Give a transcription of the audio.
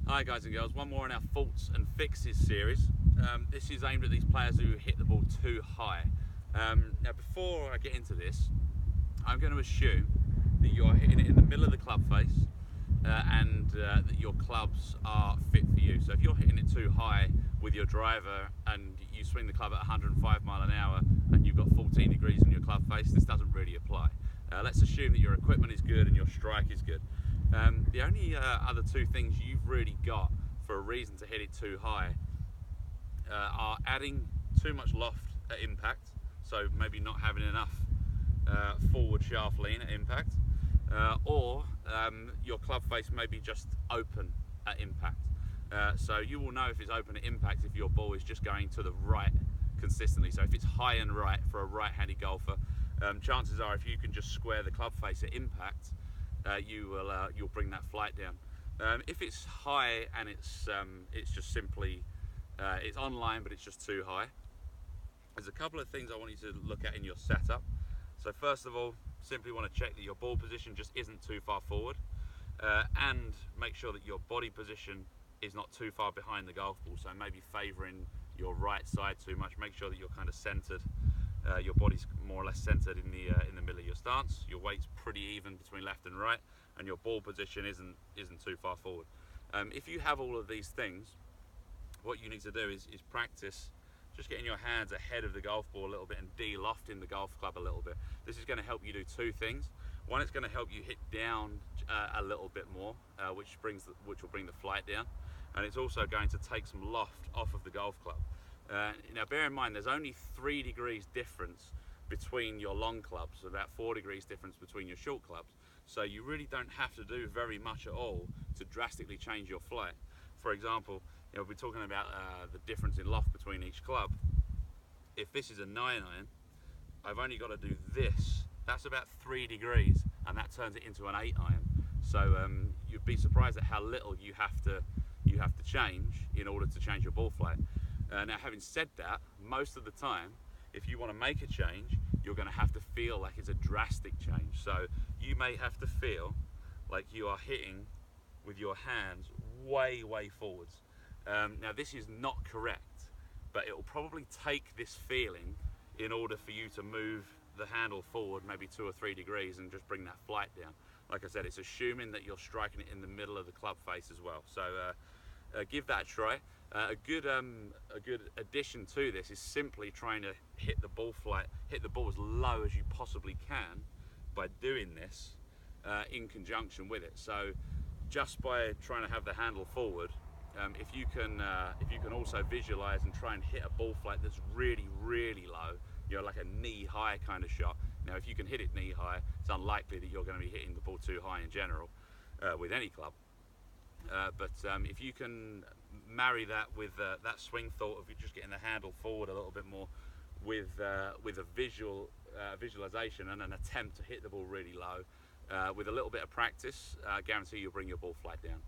Hi guys and girls, one more in our faults and fixes series. This is aimed at these players who hit the ball too high. Now before I get into this, I'm going to assume that you're hitting it in the middle of the club face and that your clubs are fit for you. So if you're hitting it too high with your driver and you swing the club at 105 mile an hour and you've got 14 degrees in your club face, this doesn't really apply. Let's assume that your equipment is good and your strike is good. The only other two things you've really got for a reason to hit it too high are adding too much loft at impact, so maybe not having enough forward shaft lean at impact, or your club face may be just open at impact. So you will know if it's open at impact if your ball is just going to the right consistently. So if it's high and right for a right-handed golfer, chances are if you can just square the club face at impact, you'll bring that flight down. If it's high and it's just simply it's online but it's just too high, there's a couple of things I want you to look at in your setup. So first of all, simply want to check that your ball position just isn't too far forward, and make sure that your body position is not too far behind the golf ball, so maybe favouring your right side too much. Make sure that you're kind of centered. Your body's more or less centered in the middle of your stance. Your weight's pretty even between left and right, and your ball position isn't too far forward. If you have all of these things, what you need to do is practice just getting your hands ahead of the golf ball a little bit and de-lofting the golf club a little bit. This is going to help you do two things. One, it's going to help you hit down a little bit more, which will bring the flight down, and it's also going to take some loft off of the golf club. Now bear in mind there's only 3 degrees difference between your long clubs, about 4 degrees difference between your short clubs, so you really don't have to do very much at all to drastically change your flight. For example, we're talking about the difference in loft between each club. If this is a 9-iron, I've only got to do this. That's about 3 degrees, and that turns it into an 8-iron. So you'd be surprised at how little you have to change in order to change your ball flight. Now, having said that, most of the time, if you want to make a change, you're going to have to feel like it's a drastic change. So you may have to feel like you are hitting with your hands way forwards. Now, this is not correct, but it will probably take this feeling in order for you to move the handle forward maybe 2 or 3 degrees and just bring that flight down. Like I said, it's assuming that you're striking it in the middle of the club face as well. So give that a try. A good addition to this is simply trying to hit the ball as low as you possibly can by doing this in conjunction with it. So just by trying to have the handle forward, if you can also visualize and try and hit a ball flight that's really low, like a knee high kind of shot. Now if you can hit it knee high, it's unlikely that you're going to be hitting the ball too high in general with any club. But if you can marry that with that swing thought of you just getting the handle forward a little bit more with a visualization and an attempt to hit the ball really low, with a little bit of practice, I guarantee you'll bring your ball flight down.